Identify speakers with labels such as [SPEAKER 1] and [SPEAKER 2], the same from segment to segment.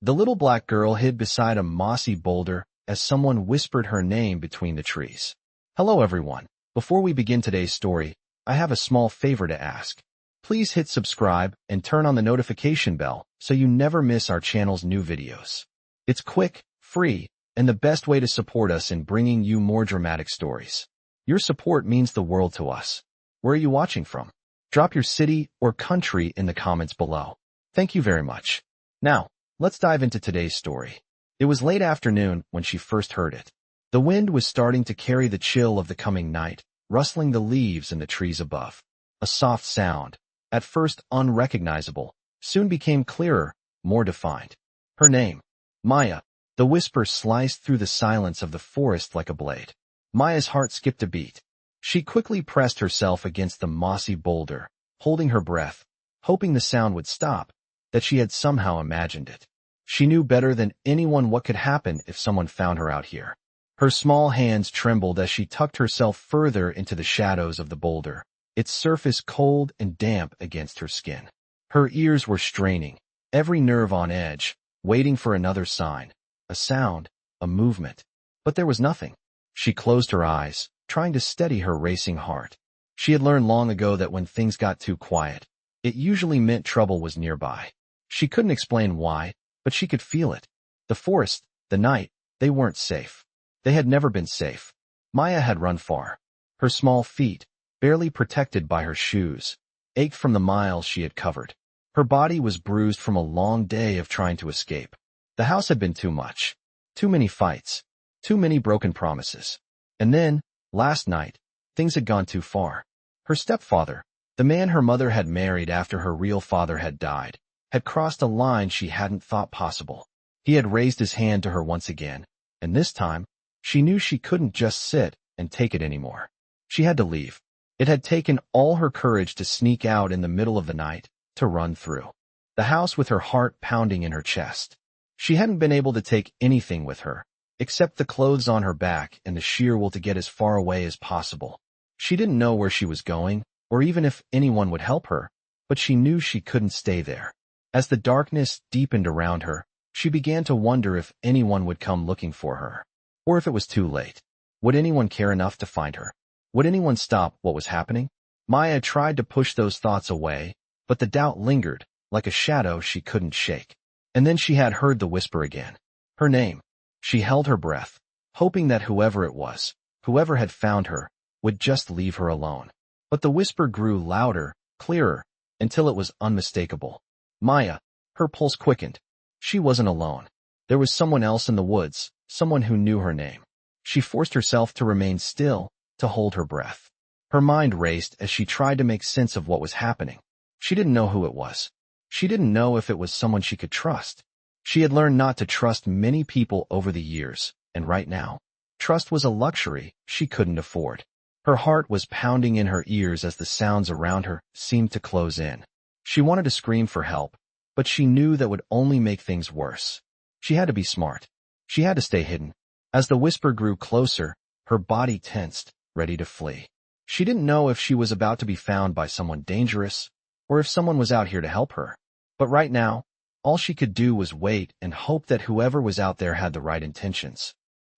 [SPEAKER 1] The little black girl hid beside a mossy boulder as someone whispered her name between the trees. Hello everyone. Before we begin today's story, I have a small favor to ask. Please hit subscribe and turn on the notification bell so you never miss our channel's new videos. It's quick, free, and the best way to support us in bringing you more dramatic stories. Your support means the world to us. Where are you watching from? Drop your city or country in the comments below. Thank you very much. Now, let's dive into today's story. It was late afternoon when she first heard it. The wind was starting to carry the chill of the coming night, rustling the leaves in the trees above. A soft sound, at first unrecognizable, soon became clearer, more defined. Her name, Maya. The whisper sliced through the silence of the forest like a blade. Maya's heart skipped a beat. She quickly pressed herself against the mossy boulder, holding her breath, hoping the sound would stop, that she had somehow imagined it. She knew better than anyone what could happen if someone found her out here. Her small hands trembled as she tucked herself further into the shadows of the boulder, its surface cold and damp against her skin. Her ears were straining, every nerve on edge, waiting for another sign, a sound, a movement. But there was nothing. She closed her eyes, trying to steady her racing heart. She had learned long ago that when things got too quiet, it usually meant trouble was nearby. She couldn't explain why, but she could feel it. The forest, the night, they weren't safe. They had never been safe. Maya had run far. Her small feet, barely protected by her shoes, ached from the miles she had covered. Her body was bruised from a long day of trying to escape. The house had been too much. Too many fights. Too many broken promises. And then, last night, things had gone too far. Her stepfather, the man her mother had married after her real father had died, had crossed a line she hadn't thought possible. He had raised his hand to her once again, and this time, she knew she couldn't just sit and take it anymore. She had to leave. It had taken all her courage to sneak out in the middle of the night, to run through the house with her heart pounding in her chest. She hadn't been able to take anything with her, except the clothes on her back and the sheer will to get as far away as possible. She didn't know where she was going, or even if anyone would help her, but she knew she couldn't stay there. As the darkness deepened around her, she began to wonder if anyone would come looking for her. Or if it was too late. Would anyone care enough to find her? Would anyone stop what was happening? Maya tried to push those thoughts away, but the doubt lingered, like a shadow she couldn't shake. And then she had heard the whisper again. Her name. She held her breath, hoping that whoever it was, whoever had found her, would just leave her alone. But the whisper grew louder, clearer, until it was unmistakable. Maya. Her pulse quickened. She wasn't alone. There was someone else in the woods, someone who knew her name. She forced herself to remain still, to hold her breath. Her mind raced as she tried to make sense of what was happening. She didn't know who it was. She didn't know if it was someone she could trust. She had learned not to trust many people over the years, and right now, trust was a luxury she couldn't afford. Her heart was pounding in her ears as the sounds around her seemed to close in. She wanted to scream for help, but she knew that would only make things worse. She had to be smart. She had to stay hidden. As the whisper grew closer, her body tensed, ready to flee. She didn't know if she was about to be found by someone dangerous, or if someone was out here to help her. But right now, all she could do was wait and hope that whoever was out there had the right intentions.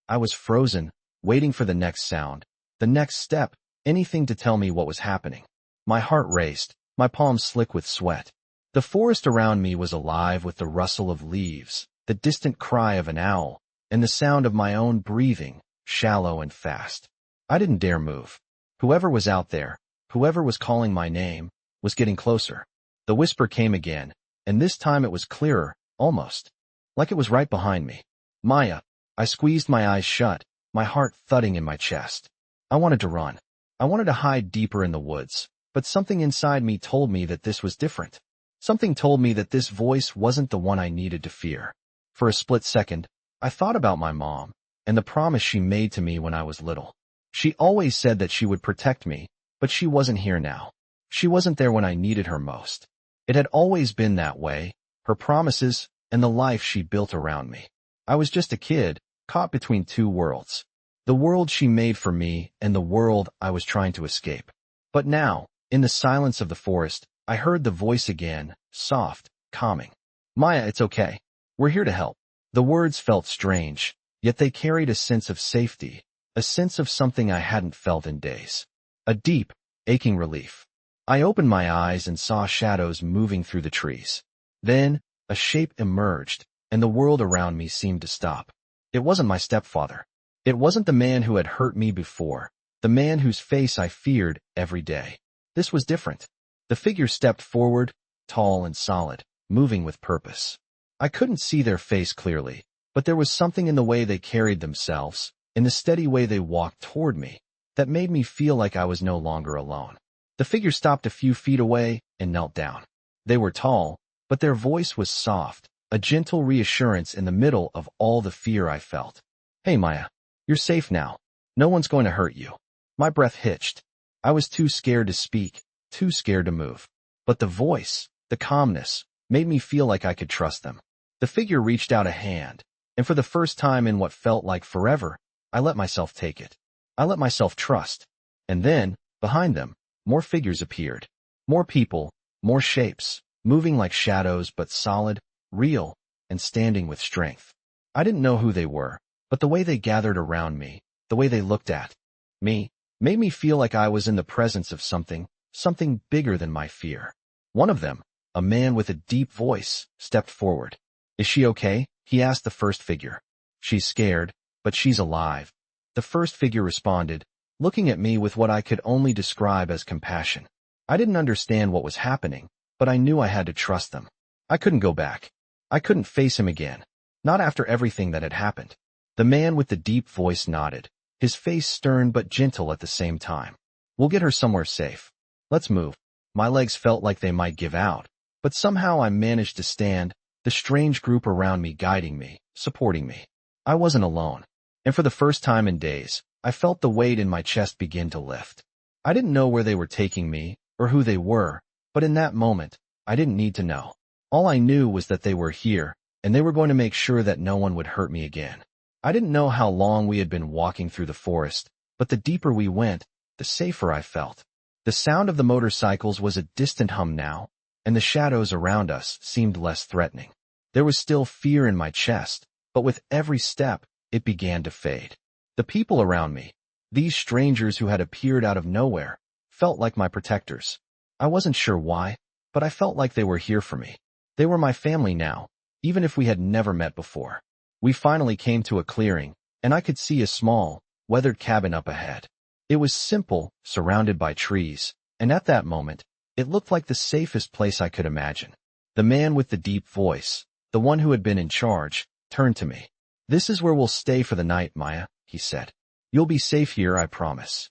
[SPEAKER 1] I was frozen, waiting for the next sound, the next step, anything to tell me what was happening. My heart raced, my palms slick with sweat. The forest around me was alive with the rustle of leaves, the distant cry of an owl, and the sound of my own breathing, shallow and fast. I didn't dare move. Whoever was out there, whoever was calling my name, was getting closer. The whisper came again, and this time it was clearer, almost, like it was right behind me. Maya. I squeezed my eyes shut, my heart thudding in my chest. I wanted to run. I wanted to hide deeper in the woods, but something inside me told me that this was different. Something told me that this voice wasn't the one I needed to fear. For a split second, I thought about my mom, and the promise she made to me when I was little. She always said that she would protect me, but she wasn't here now. She wasn't there when I needed her most. It had always been that way, her promises, and the life she built around me. I was just a kid, caught between two worlds. The world she made for me and the world I was trying to escape. But now, in the silence of the forest, I heard the voice again, soft, calming. Maya, it's okay. We're here to help. The words felt strange, yet they carried a sense of safety, a sense of something I hadn't felt in days. A deep, aching relief. I opened my eyes and saw shadows moving through the trees. Then, a shape emerged, and the world around me seemed to stop. It wasn't my stepfather. It wasn't the man who had hurt me before, the man whose face I feared every day. This was different. The figure stepped forward, tall and solid, moving with purpose. I couldn't see their face clearly, but there was something in the way they carried themselves, in the steady way they walked toward me, that made me feel like I was no longer alone. The figure stopped a few feet away and knelt down. They were tall, but their voice was soft, a gentle reassurance in the middle of all the fear I felt. "Hey, Maya. You're safe now. No one's going to hurt you." My breath hitched. I was too scared to speak, too scared to move. But the voice, the calmness, made me feel like I could trust them. The figure reached out a hand, and for the first time in what felt like forever, I let myself take it. I let myself trust. And then, behind them, more figures appeared. More people, more shapes, moving like shadows but solid, real, and standing with strength. I didn't know who they were, but the way they gathered around me, the way they looked at me, made me feel like I was in the presence of something bigger than my fear. One of them, a man with a deep voice, stepped forward. "Is she okay?" he asked the first figure. "She's scared, but she's alive," the first figure responded, looking at me with what I could only describe as compassion. I didn't understand what was happening, but I knew I had to trust them. I couldn't go back. I couldn't face him again, not after everything that had happened. The man with the deep voice nodded, his face stern but gentle at the same time. "We'll get her somewhere safe. Let's move." My legs felt like they might give out, but somehow I managed to stand, the strange group around me guiding me, supporting me. I wasn't alone, and for the first time in days, I felt the weight in my chest begin to lift. I didn't know where they were taking me, or who they were, but in that moment, I didn't need to know. All I knew was that they were here, and they were going to make sure that no one would hurt me again. I didn't know how long we had been walking through the forest, but the deeper we went, the safer I felt. The sound of the motorcycles was a distant hum now, and the shadows around us seemed less threatening. There was still fear in my chest, but with every step, it began to fade. The people around me, these strangers who had appeared out of nowhere, felt like my protectors. I wasn't sure why, but I felt like they were here for me. They were my family now, even if we had never met before. We finally came to a clearing, and I could see a small, weathered cabin up ahead. It was simple, surrounded by trees, and at that moment, it looked like the safest place I could imagine. The man with the deep voice, the one who had been in charge, turned to me. "This is where we'll stay for the night, Maya," he said. "You'll be safe here, I promise."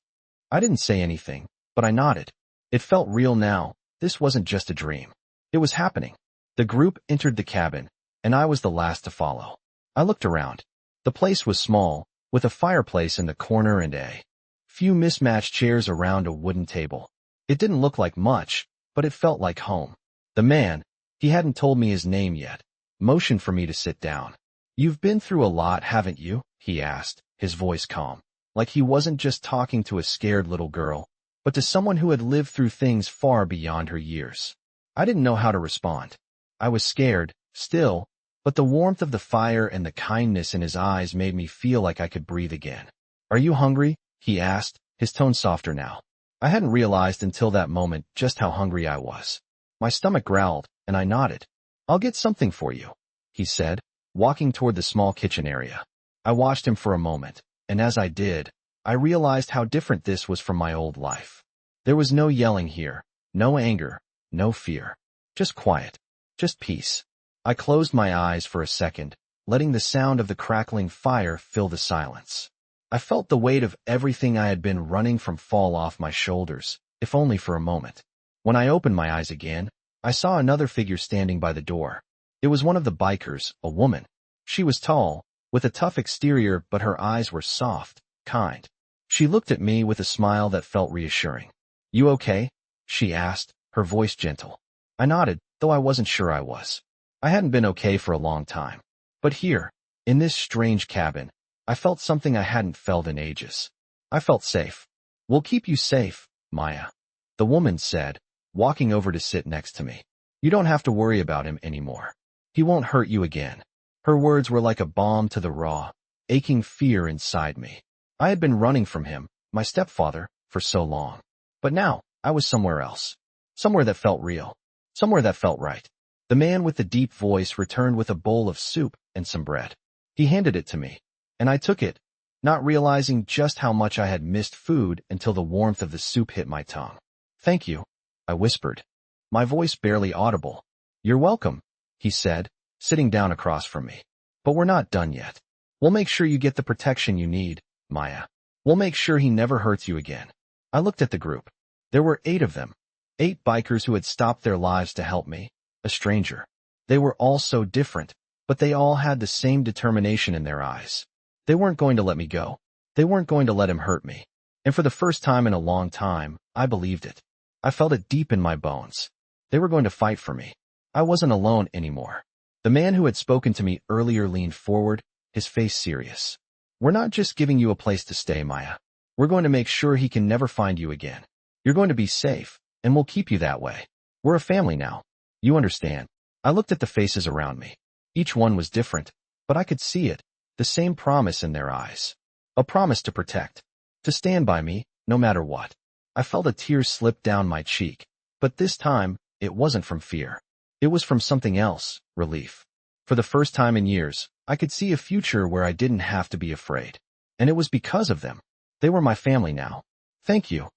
[SPEAKER 1] I didn't say anything, but I nodded. It felt real now. This wasn't just a dream. It was happening. The group entered the cabin, and I was the last to follow. I looked around. The place was small, with a fireplace in the corner and a few mismatched chairs around a wooden table. It didn't look like much, but it felt like home. The man, he hadn't told me his name yet, motioned for me to sit down. "You've been through a lot, haven't you?" he asked, his voice calm, like he wasn't just talking to a scared little girl, but to someone who had lived through things far beyond her years. I didn't know how to respond. I was scared, still, but the warmth of the fire and the kindness in his eyes made me feel like I could breathe again. "Are you hungry?" he asked, his tone softer now. I hadn't realized until that moment just how hungry I was. My stomach growled, and I nodded. "I'll get something for you," he said, walking toward the small kitchen area. I watched him for a moment, and as I did, I realized how different this was from my old life. There was no yelling here, no anger, no fear. Just quiet, just peace. I closed my eyes for a second, letting the sound of the crackling fire fill the silence. I felt the weight of everything I had been running from fall off my shoulders, if only for a moment. When I opened my eyes again, I saw another figure standing by the door. It was one of the bikers, a woman. She was tall, with a tough exterior, but her eyes were soft, kind. She looked at me with a smile that felt reassuring. "You okay?" she asked, her voice gentle. I nodded, though I wasn't sure I was. I hadn't been okay for a long time. But here, in this strange cabin, I felt something I hadn't felt in ages. I felt safe. "We'll keep you safe, Maya," the woman said, walking over to sit next to me. "You don't have to worry about him anymore. He won't hurt you again." Her words were like a balm to the raw, aching fear inside me. I had been running from him, my stepfather, for so long. But now, I was somewhere else. Somewhere that felt real. Somewhere that felt right. The man with the deep voice returned with a bowl of soup and some bread. He handed it to me, and I took it, not realizing just how much I had missed food until the warmth of the soup hit my tongue. "Thank you," I whispered, my voice barely audible. "You're welcome," he said, sitting down across from me. "But we're not done yet. We'll make sure you get the protection you need, Maya. We'll make sure he never hurts you again." I looked at the group. There were 8 of them. 8 bikers who had stopped their lives to help me, a stranger. They were all so different, but they all had the same determination in their eyes. They weren't going to let me go. They weren't going to let him hurt me. And for the first time in a long time, I believed it. I felt it deep in my bones. They were going to fight for me. I wasn't alone anymore. The man who had spoken to me earlier leaned forward, his face serious. "We're not just giving you a place to stay, Maya. We're going to make sure he can never find you again. You're going to be safe, and we'll keep you that way. We're a family now. You understand." I looked at the faces around me. Each one was different, but I could see it, the same promise in their eyes. A promise to protect, to stand by me, no matter what. I felt a tear slip down my cheek, but this time, it wasn't from fear. It was from something else, relief. For the first time in years, I could see a future where I didn't have to be afraid. And it was because of them. They were my family now. "Thank you,"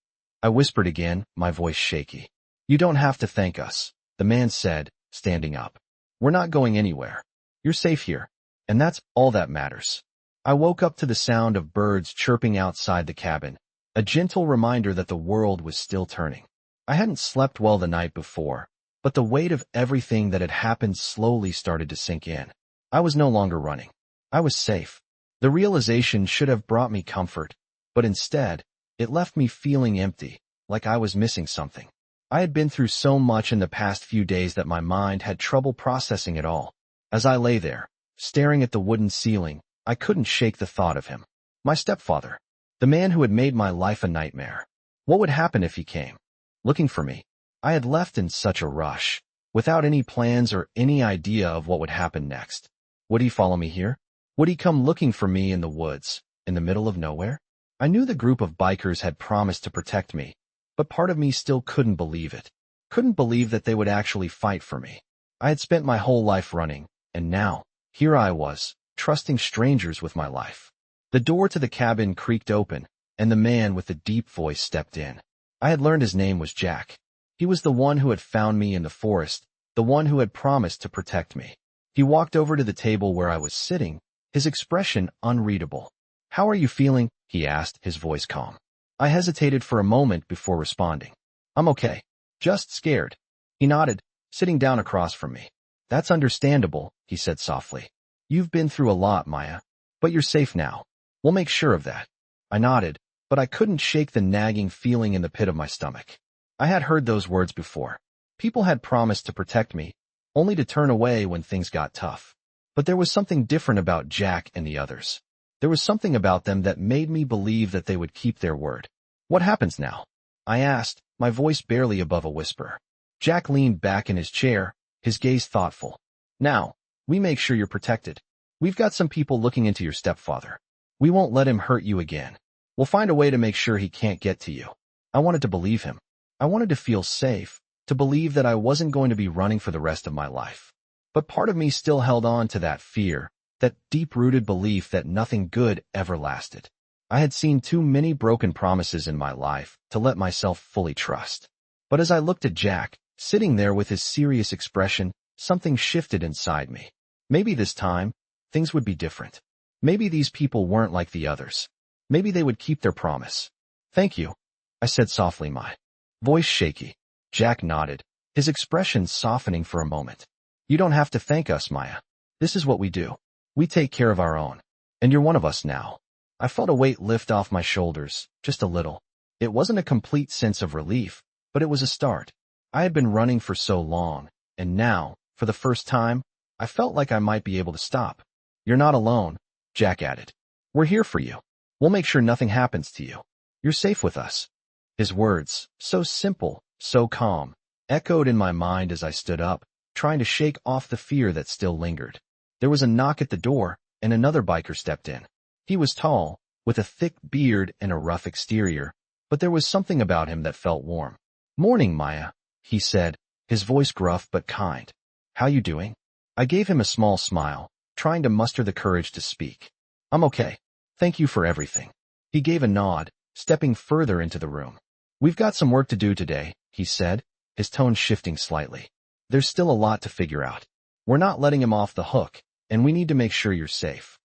[SPEAKER 1] I whispered again, my voice shaky. "You don't have to thank us," the man said, standing up. "We're not going anywhere. You're safe here, and that's all that matters." I woke up to the sound of birds chirping outside the cabin, a gentle reminder that the world was still turning. I hadn't slept well the night before, but the weight of everything that had happened slowly started to sink in. I was no longer running. I was safe. The realization should have brought me comfort, but instead, it left me feeling empty, like I was missing something. I had been through so much in the past few days that my mind had trouble processing it all. As I lay there, staring at the wooden ceiling, I couldn't shake the thought of him. My stepfather. The man who had made my life a nightmare. What would happen if he came? Looking for me. I had left in such a rush, without any plans or any idea of what would happen next. Would he follow me here? Would he come looking for me in the woods, in the middle of nowhere? I knew the group of bikers had promised to protect me, but part of me still couldn't believe it. Couldn't believe that they would actually fight for me. I had spent my whole life running, and now, here I was, trusting strangers with my life. The door to the cabin creaked open, and the man with the deep voice stepped in. I had learned his name was Jack. He was the one who had found me in the forest, the one who had promised to protect me. He walked over to the table where I was sitting, his expression unreadable. "How are you feeling?" he asked, his voice calm. I hesitated for a moment before responding. "I'm okay. Just scared." He nodded, sitting down across from me. "That's understandable," he said softly. "You've been through a lot, Maya. But you're safe now. We'll make sure of that." I nodded, but I couldn't shake the nagging feeling in the pit of my stomach. I had heard those words before. People had promised to protect me, only to turn away when things got tough. But there was something different about Jack and the others. There was something about them that made me believe that they would keep their word. "What happens now?" I asked, my voice barely above a whisper. Jack leaned back in his chair, his gaze thoughtful. "Now, we make sure you're protected. We've got some people looking into your stepfather. We won't let him hurt you again. We'll find a way to make sure he can't get to you." I wanted to believe him. I wanted to feel safe, to believe that I wasn't going to be running for the rest of my life. But part of me still held on to that fear, that deep-rooted belief that nothing good ever lasted. I had seen too many broken promises in my life to let myself fully trust. But as I looked at Jack, sitting there with his serious expression, something shifted inside me. Maybe this time, things would be different. Maybe these people weren't like the others. Maybe they would keep their promise. "Thank you," I said softly, my voice shaky. Jack nodded, his expression softening for a moment. "You don't have to thank us, Maya. This is what we do. We take care of our own. And you're one of us now." I felt a weight lift off my shoulders, just a little. It wasn't a complete sense of relief, but it was a start. I had been running for so long, and now, for the first time, I felt like I might be able to stop. "You're not alone," Jack added. "We're here for you. We'll make sure nothing happens to you. You're safe with us." His words, so simple, so calm, echoed in my mind as I stood up, trying to shake off the fear that still lingered. There was a knock at the door, and another biker stepped in. He was tall, with a thick beard and a rough exterior, but there was something about him that felt warm. "Morning, Maya," he said, his voice gruff but kind. "How you doing?" I gave him a small smile, trying to muster the courage to speak. "I'm okay. Thank you for everything." He gave a nod, stepping further into the room. "We've got some work to do today," he said, his tone shifting slightly. "There's still a lot to figure out. We're not letting him off the hook, and we need to make sure you're safe."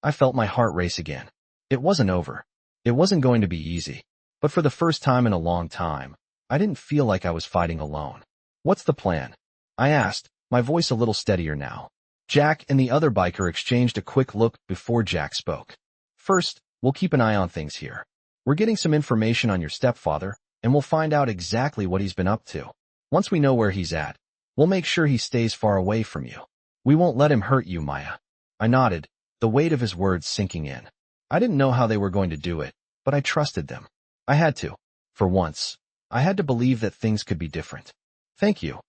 [SPEAKER 1] I felt my heart race again. It wasn't over. It wasn't going to be easy. But for the first time in a long time, I didn't feel like I was fighting alone. "What's the plan?" I asked, my voice a little steadier now. Jack and the other biker exchanged a quick look before Jack spoke. "First, we'll keep an eye on things here. We're getting some information on your stepfather, and we'll find out exactly what he's been up to. Once we know where he's at, we'll make sure he stays far away from you. We won't let him hurt you, Maya." I nodded, the weight of his words sinking in. I didn't know how they were going to do it, but I trusted them. I had to. For once, I had to believe that things could be different. "Thank you,"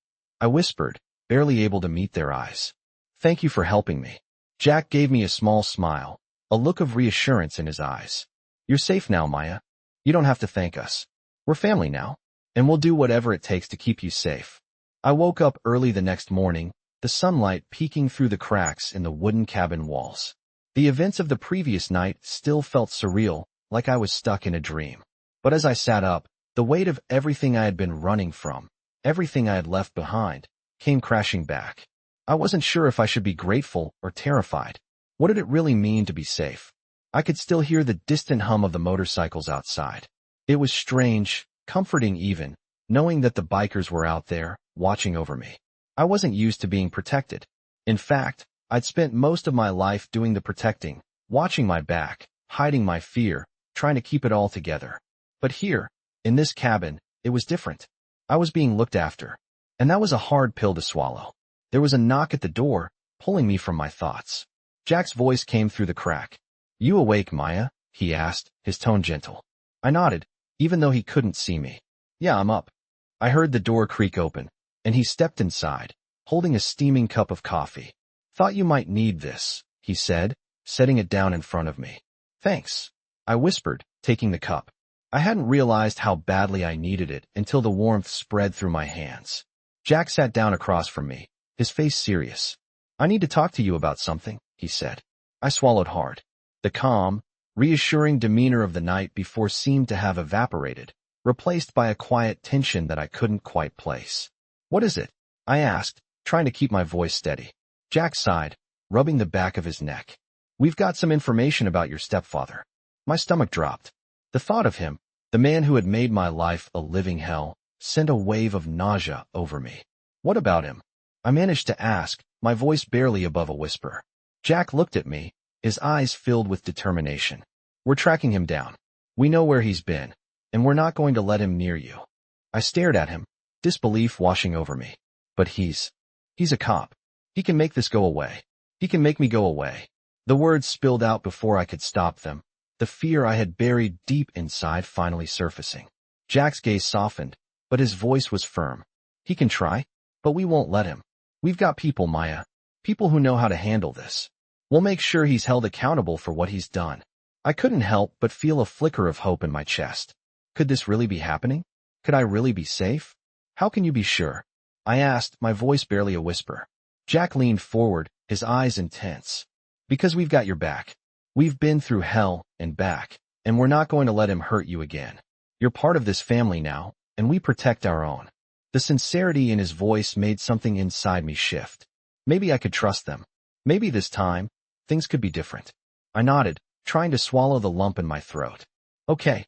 [SPEAKER 1] I whispered, barely able to meet their eyes. "Thank you for helping me." Jack gave me a small smile, a look of reassurance in his eyes. "You're safe now, Maya. You don't have to thank us. We're family now, and we'll do whatever it takes to keep you safe." I woke up early the next morning, the sunlight peeking through the cracks in the wooden cabin walls. The events of the previous night still felt surreal, like I was stuck in a dream. But as I sat up, the weight of everything I had been running from, everything I had left behind, came crashing back. I wasn't sure if I should be grateful or terrified. What did it really mean to be safe? I could still hear the distant hum of the motorcycles outside. It was strange, comforting even, knowing that the bikers were out there, watching over me. I wasn't used to being protected. In fact, I'd spent most of my life doing the protecting, watching my back, hiding my fear, trying to keep it all together. But here, in this cabin, it was different. I was being looked after. And that was a hard pill to swallow. There was a knock at the door, pulling me from my thoughts. Jack's voice came through the crack. "You awake, Maya?" he asked, his tone gentle. I nodded, even though he couldn't see me. "Yeah, I'm up." I heard the door creak open, and he stepped inside, holding a steaming cup of coffee. "Thought you might need this," he said, setting it down in front of me. "Thanks," I whispered, taking the cup. I hadn't realized how badly I needed it until the warmth spread through my hands. Jack sat down across from me, his face serious. "I need to talk to you about something," he said. I swallowed hard. The calm, reassuring demeanor of the night before seemed to have evaporated, replaced by a quiet tension that I couldn't quite place. "What is it?" I asked, trying to keep my voice steady. Jack sighed, rubbing the back of his neck. "We've got some information about your stepfather." My stomach dropped. The thought of him, the man who had made my life a living hell, sent a wave of nausea over me. "What about him?" I managed to ask, my voice barely above a whisper. Jack looked at me, his eyes filled with determination. "We're tracking him down. We know where he's been, and we're not going to let him near you." I stared at him, disbelief washing over me. "But he's a cop. He can make this go away. He can make me go away." The words spilled out before I could stop them, the fear I had buried deep inside finally surfacing. Jack's gaze softened, but his voice was firm. "He can try, but we won't let him. We've got people, Maya. People who know how to handle this. We'll make sure he's held accountable for what he's done." I couldn't help but feel a flicker of hope in my chest. Could this really be happening? Could I really be safe? "How can you be sure?" I asked, my voice barely a whisper. Jack leaned forward, his eyes intense. "Because we've got your back. We've been through hell and back, and we're not going to let him hurt you again. You're part of this family now, and we protect our own." The sincerity in his voice made something inside me shift. Maybe I could trust them. Maybe this time, things could be different. I nodded, trying to swallow the lump in my throat. "Okay,"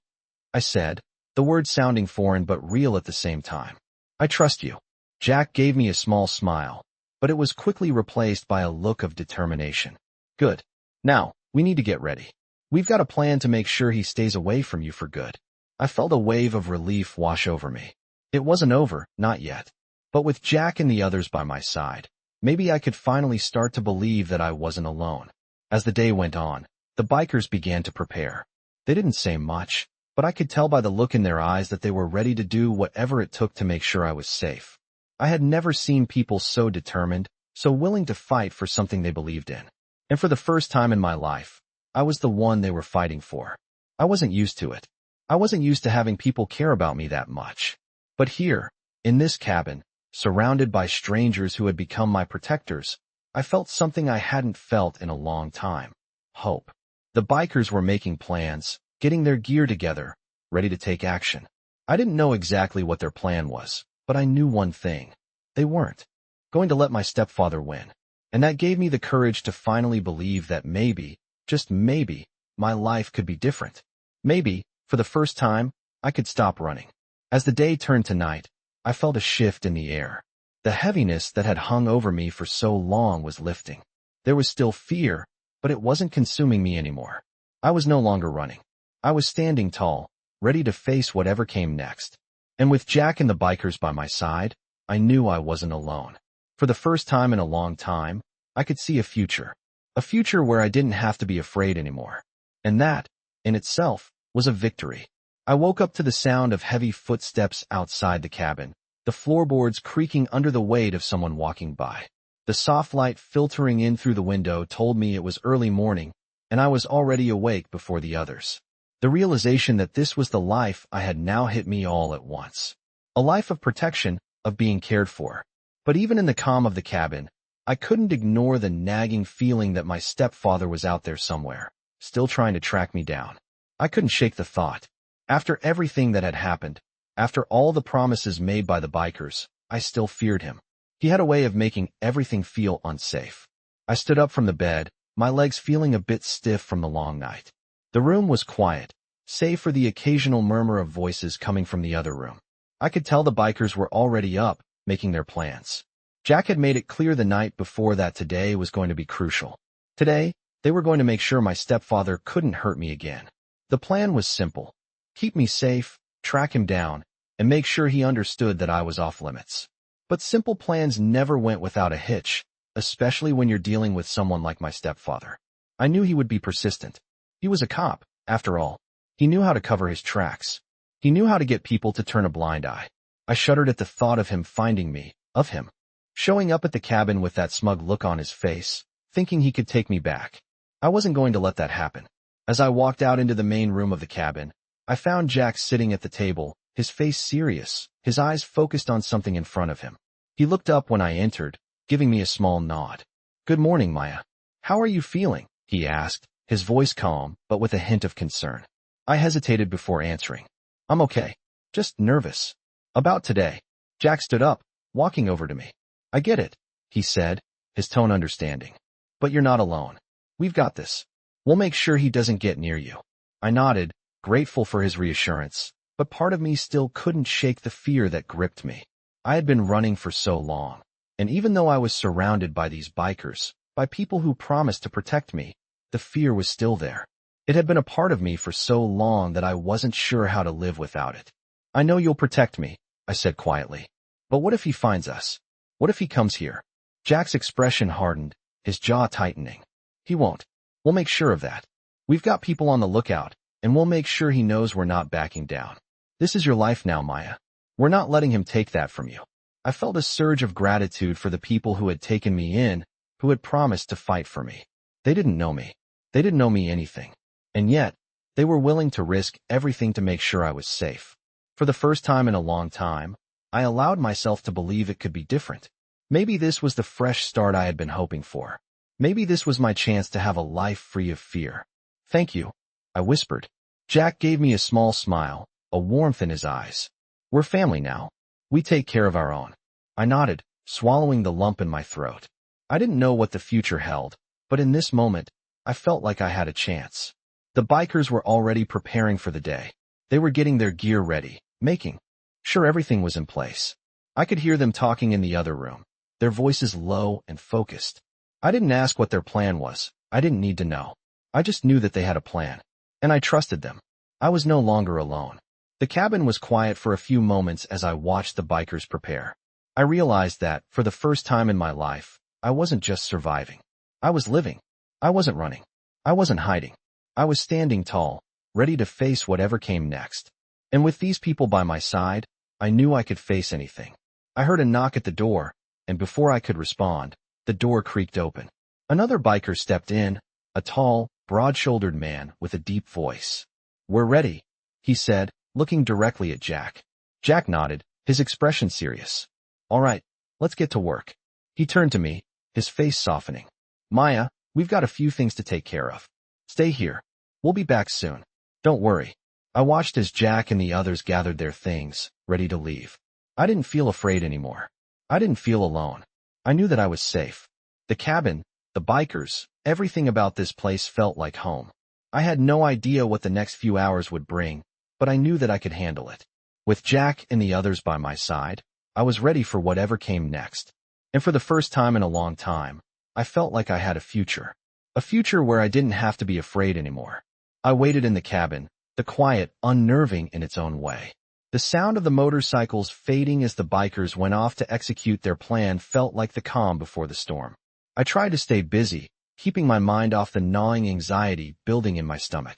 [SPEAKER 1] I said, the words sounding foreign but real at the same time. "I trust you." Jack gave me a small smile, but it was quickly replaced by a look of determination. "Good. Now, we need to get ready. We've got a plan to make sure he stays away from you for good." I felt a wave of relief wash over me. It wasn't over, not yet. But with Jack and the others by my side, maybe I could finally start to believe that I wasn't alone. As the day went on, the bikers began to prepare. They didn't say much, but I could tell by the look in their eyes that they were ready to do whatever it took to make sure I was safe. I had never seen people so determined, so willing to fight for something they believed in. And for the first time in my life, I was the one they were fighting for. I wasn't used to it. I wasn't used to having people care about me that much. But here, in this cabin, surrounded by strangers who had become my protectors, I felt something I hadn't felt in a long time. Hope. The bikers were making plans, getting their gear together, ready to take action. I didn't know exactly what their plan was, but I knew one thing. They weren't going to let my stepfather win. And that gave me the courage to finally believe that maybe, just maybe, my life could be different. Maybe, for the first time, I could stop running. As the day turned to night, I felt a shift in the air. The heaviness that had hung over me for so long was lifting. There was still fear, but it wasn't consuming me anymore. I was no longer running. I was standing tall, ready to face whatever came next. And with Jack and the bikers by my side, I knew I wasn't alone. For the first time in a long time, I could see a future where I didn't have to be afraid anymore. And that, in itself, was a victory. I woke up to the sound of heavy footsteps outside the cabin, the floorboards creaking under the weight of someone walking by. The soft light filtering in through the window told me it was early morning, and I was already awake before the others. The realization that this was the life I had now hit me all at once. A life of protection, of being cared for. But even in the calm of the cabin, I couldn't ignore the nagging feeling that my stepfather was out there somewhere, still trying to track me down. I couldn't shake the thought. After everything that had happened, after all the promises made by the bikers, I still feared him. He had a way of making everything feel unsafe. I stood up from the bed, my legs feeling a bit stiff from the long night. The room was quiet, save for the occasional murmur of voices coming from the other room. I could tell the bikers were already up, making their plans. Jack had made it clear the night before that today was going to be crucial. Today, they were going to make sure my stepfather couldn't hurt me again. The plan was simple. Keep me safe, track him down, and make sure he understood that I was off limits. But simple plans never went without a hitch, especially when you're dealing with someone like my stepfather. I knew he would be persistent. He was a cop, after all. He knew how to cover his tracks. He knew how to get people to turn a blind eye. I shuddered at the thought of him finding me, of him showing up at the cabin with that smug look on his face, thinking he could take me back. I wasn't going to let that happen. As I walked out into the main room of the cabin, I found Jack sitting at the table, his face serious, his eyes focused on something in front of him. He looked up when I entered, giving me a small nod. "Good morning, Maya. How are you feeling?" he asked, his voice calm, but with a hint of concern. I hesitated before answering. "I'm okay. Just nervous. About today." Jack stood up, walking over to me. "I get it," he said, his tone understanding. "But you're not alone. We've got this. We'll make sure he doesn't get near you." I nodded, grateful for his reassurance, but part of me still couldn't shake the fear that gripped me. I had been running for so long, and even though I was surrounded by these bikers, by people who promised to protect me, the fear was still there. It had been a part of me for so long that I wasn't sure how to live without it. "I know you'll protect me," I said quietly. "But what if he finds us? What if he comes here?" Jack's expression hardened, his jaw tightening. "He won't. We'll make sure of that. We've got people on the lookout, and we'll make sure he knows we're not backing down. This is your life now, Maya. We're not letting him take that from you." I felt a surge of gratitude for the people who had taken me in, who had promised to fight for me. They didn't know me. They didn't know me anything. And yet, they were willing to risk everything to make sure I was safe. For the first time in a long time, I allowed myself to believe it could be different. Maybe this was the fresh start I had been hoping for. Maybe this was my chance to have a life free of fear. "Thank you," I whispered. Jack gave me a small smile, a warmth in his eyes. "We're family now. We take care of our own." I nodded, swallowing the lump in my throat. I didn't know what the future held, but in this moment, I felt like I had a chance. The bikers were already preparing for the day. They were getting their gear ready, making sure everything was in place. I could hear them talking in the other room, their voices low and focused. I didn't ask what their plan was. I didn't need to know. I just knew that they had a plan, and I trusted them. I was no longer alone. The cabin was quiet for a few moments as I watched the bikers prepare. I realized that, for the first time in my life, I wasn't just surviving. I was living. I wasn't running. I wasn't hiding. I was standing tall, ready to face whatever came next. And with these people by my side, I knew I could face anything. I heard a knock at the door, and before I could respond, the door creaked open. Another biker stepped in, a tall, broad-shouldered man with a deep voice. "We're ready," he said, looking directly at Jack. Jack nodded, his expression serious. "All right, let's get to work." He turned to me, his face softening. "Maya, we've got a few things to take care of. Stay here. We'll be back soon. Don't worry." I watched as Jack and the others gathered their things, ready to leave. I didn't feel afraid anymore. I didn't feel alone. I knew that I was safe. The cabin, the bikers, everything about this place felt like home. I had no idea what the next few hours would bring, but I knew that I could handle it. With Jack and the others by my side, I was ready for whatever came next. And for the first time in a long time, I felt like I had a future. A future where I didn't have to be afraid anymore. I waited in the cabin, the quiet, unnerving in its own way. The sound of the motorcycles fading as the bikers went off to execute their plan felt like the calm before the storm. I tried to stay busy, keeping my mind off the gnawing anxiety building in my stomach.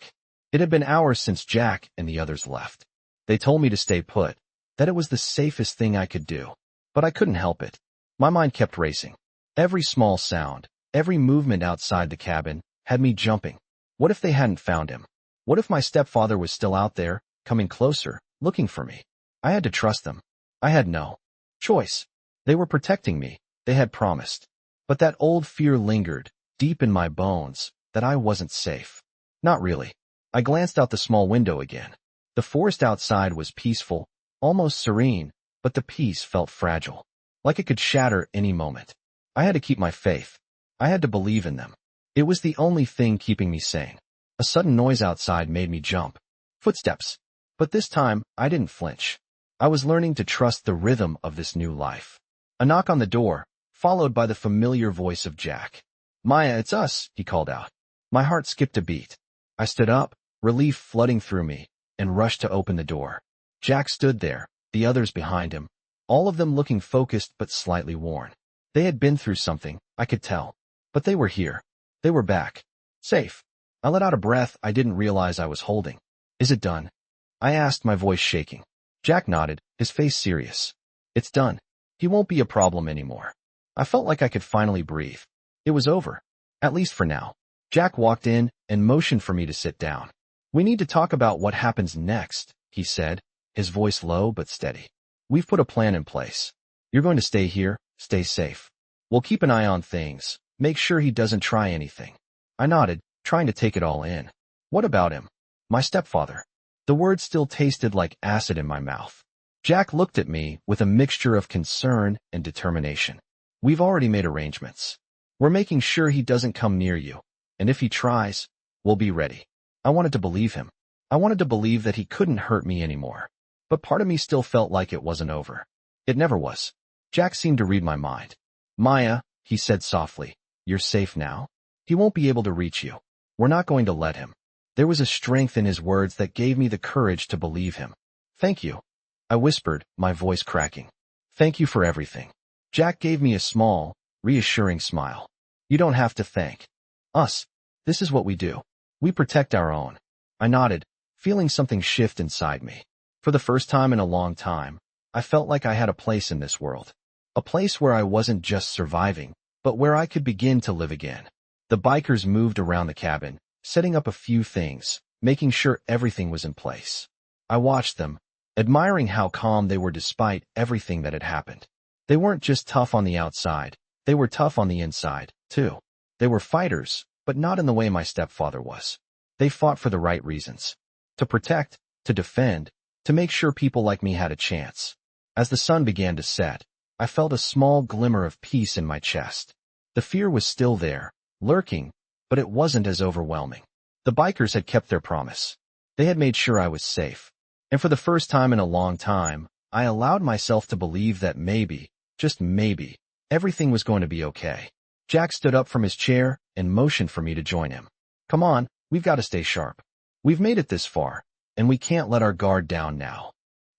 [SPEAKER 1] It had been hours since Jack and the others left. They told me to stay put, that it was the safest thing I could do. But I couldn't help it. My mind kept racing. Every small sound, every movement outside the cabin, had me jumping. What if they hadn't found him? What if my stepfather was still out there, coming closer, looking for me? I had to trust them. I had no choice. They were protecting me, they had promised. But that old fear lingered, deep in my bones, that I wasn't safe. Not really. I glanced out the small window again. The forest outside was peaceful, almost serene, but the peace felt fragile, like it could shatter any moment. I had to keep my faith. I had to believe in them. It was the only thing keeping me sane. A sudden noise outside made me jump. Footsteps. But this time, I didn't flinch. I was learning to trust the rhythm of this new life. A knock on the door, followed by the familiar voice of Jack. "Maya, it's us," he called out. My heart skipped a beat. I stood up, relief flooding through me, and rushed to open the door. Jack stood there, the others behind him, all of them looking focused but slightly worn. They had been through something, I could tell. But they were here. They were back. Safe. I let out a breath I didn't realize I was holding. "Is it done?" I asked, my voice shaking. Jack nodded, his face serious. "It's done. He won't be a problem anymore." I felt like I could finally breathe. It was over. At least for now. Jack walked in and motioned for me to sit down. "We need to talk about what happens next," he said, his voice low but steady. "We've put a plan in place. You're going to stay here, stay safe. We'll keep an eye on things, make sure he doesn't try anything." I nodded, trying to take it all in. What about him? My stepfather. The words still tasted like acid in my mouth. Jack looked at me with a mixture of concern and determination. "We've already made arrangements. We're making sure he doesn't come near you, and if he tries, we'll be ready." I wanted to believe him. I wanted to believe that he couldn't hurt me anymore. But part of me still felt like it wasn't over. It never was. Jack seemed to read my mind. "Maya," he said softly, "you're safe now. He won't be able to reach you. We're not going to let him." There was a strength in his words that gave me the courage to believe him. "Thank you," I whispered, my voice cracking. "Thank you for everything." Jack gave me a small, reassuring smile. "You don't have to thank us. This is what we do. We protect our own." I nodded, feeling something shift inside me. For the first time in a long time, I felt like I had a place in this world. A place where I wasn't just surviving, but where I could begin to live again. The bikers moved around the cabin, setting up a few things, making sure everything was in place. I watched them, admiring how calm they were despite everything that had happened. They weren't just tough on the outside, they were tough on the inside, too. They were fighters, but not in the way my stepfather was. They fought for the right reasons. To protect, to defend, to make sure people like me had a chance. As the sun began to set, I felt a small glimmer of peace in my chest. The fear was still there, lurking, but it wasn't as overwhelming. The bikers had kept their promise. They had made sure I was safe. And for the first time in a long time, I allowed myself to believe that maybe, just maybe, everything was going to be okay. Jack stood up from his chair and motioned for me to join him. "Come on, we've got to stay sharp. We've made it this far, and we can't let our guard down now."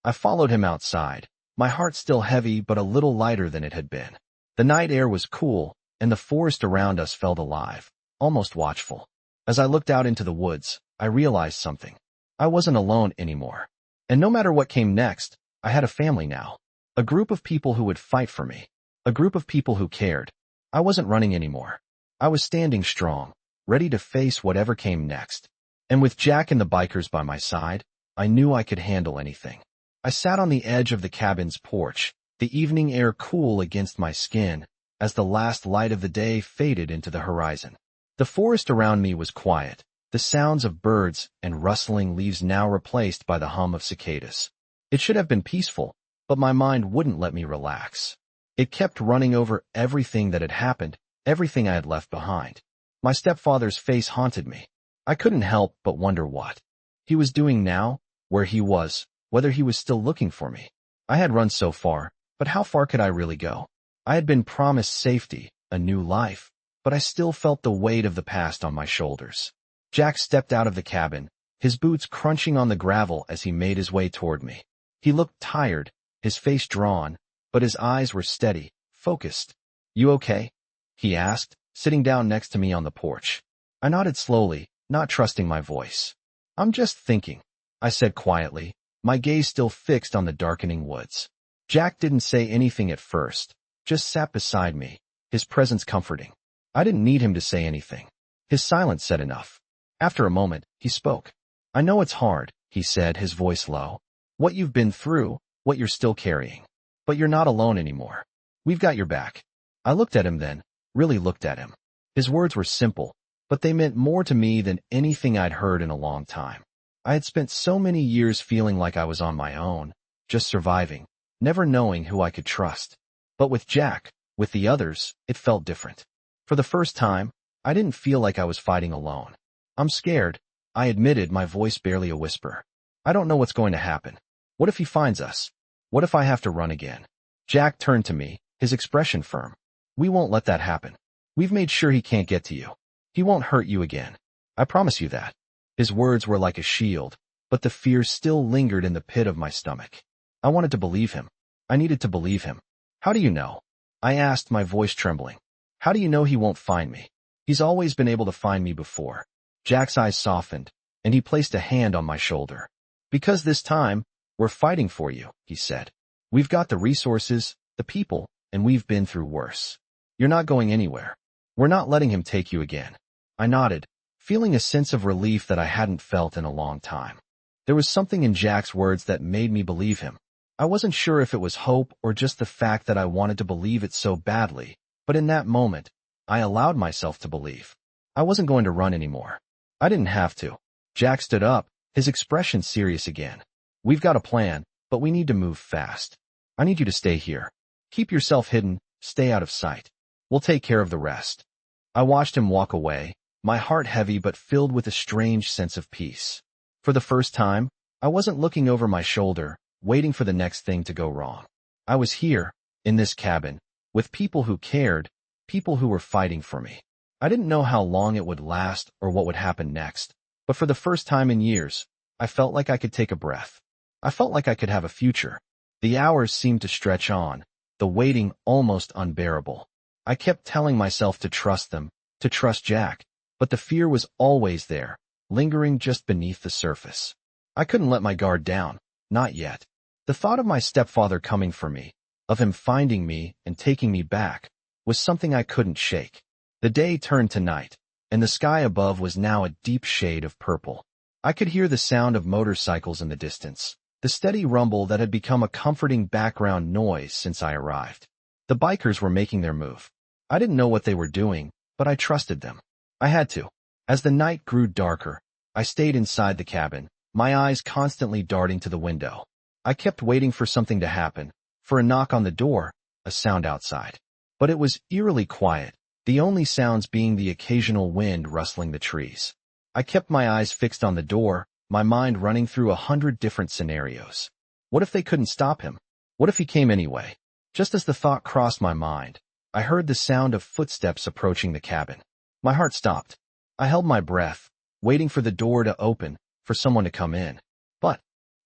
[SPEAKER 1] I followed him outside, my heart still heavy but a little lighter than it had been. The night air was cool, and the forest around us felt alive, almost watchful. As I looked out into the woods, I realized something. I wasn't alone anymore. And no matter what came next, I had a family now. A group of people who would fight for me. A group of people who cared. I wasn't running anymore. I was standing strong, ready to face whatever came next. And with Jack and the bikers by my side, I knew I could handle anything. I sat on the edge of the cabin's porch, the evening air cool against my skin, as the last light of the day faded into the horizon. The forest around me was quiet, the sounds of birds and rustling leaves now replaced by the hum of cicadas. It should have been peaceful, but my mind wouldn't let me relax. It kept running over everything that had happened, everything I had left behind. My stepfather's face haunted me. I couldn't help but wonder what he was doing now, where he was, whether he was still looking for me. I had run so far, but how far could I really go? I had been promised safety, a new life, but I still felt the weight of the past on my shoulders. Jack stepped out of the cabin, his boots crunching on the gravel as he made his way toward me. He looked tired, his face drawn, but his eyes were steady, focused. "You okay?" he asked, sitting down next to me on the porch. I nodded slowly, not trusting my voice. "I'm just thinking," I said quietly, my gaze still fixed on the darkening woods. Jack didn't say anything at first, just sat beside me, his presence comforting. I didn't need him to say anything. His silence said enough. After a moment, he spoke. "I know it's hard," he said, his voice low. "What you've been through, what you're still carrying. But you're not alone anymore. We've got your back." I looked at him then, really looked at him. His words were simple, but they meant more to me than anything I'd heard in a long time. I had spent so many years feeling like I was on my own, just surviving, never knowing who I could trust. But with Jack, with the others, it felt different. For the first time, I didn't feel like I was fighting alone. "I'm scared," I admitted, my voice barely a whisper. "I don't know what's going to happen. What if he finds us? What if I have to run again?" Jack turned to me, his expression firm. "We won't let that happen. We've made sure he can't get to you. He won't hurt you again. I promise you that." His words were like a shield, but the fear still lingered in the pit of my stomach. I wanted to believe him. I needed to believe him. "How do you know?" I asked, my voice trembling. "How do you know he won't find me? He's always been able to find me before." Jack's eyes softened, and he placed a hand on my shoulder. "Because this time, we're fighting for you," he said. "We've got the resources, the people, and we've been through worse. You're not going anywhere. We're not letting him take you again." I nodded, feeling a sense of relief that I hadn't felt in a long time. There was something in Jack's words that made me believe him. I wasn't sure if it was hope or just the fact that I wanted to believe it so badly, but in that moment, I allowed myself to believe. I wasn't going to run anymore. I didn't have to. Jack stood up, his expression serious again. "We've got a plan, but we need to move fast. I need you to stay here. Keep yourself hidden, stay out of sight. We'll take care of the rest." I watched him walk away, my heart heavy but filled with a strange sense of peace. For the first time, I wasn't looking over my shoulder, waiting for the next thing to go wrong. I was here, in this cabin, with people who cared, people who were fighting for me. I didn't know how long it would last or what would happen next, but for the first time in years, I felt like I could take a breath. I felt like I could have a future. The hours seemed to stretch on, the waiting almost unbearable. I kept telling myself to trust them, to trust Jack, but the fear was always there, lingering just beneath the surface. I couldn't let my guard down, not yet. The thought of my stepfather coming for me, of him finding me and taking me back, was something I couldn't shake. The day turned to night, and the sky above was now a deep shade of purple. I could hear the sound of motorcycles in the distance, the steady rumble that had become a comforting background noise since I arrived. The bikers were making their move. I didn't know what they were doing, but I trusted them. I had to. As the night grew darker, I stayed inside the cabin, my eyes constantly darting to the window. I kept waiting for something to happen, for a knock on the door, a sound outside. But it was eerily quiet, the only sounds being the occasional wind rustling the trees. I kept my eyes fixed on the door, my mind running through 100 different scenarios. What if they couldn't stop him? What if he came anyway? Just as the thought crossed my mind, I heard the sound of footsteps approaching the cabin. My heart stopped. I held my breath, waiting for the door to open, for someone to come in. But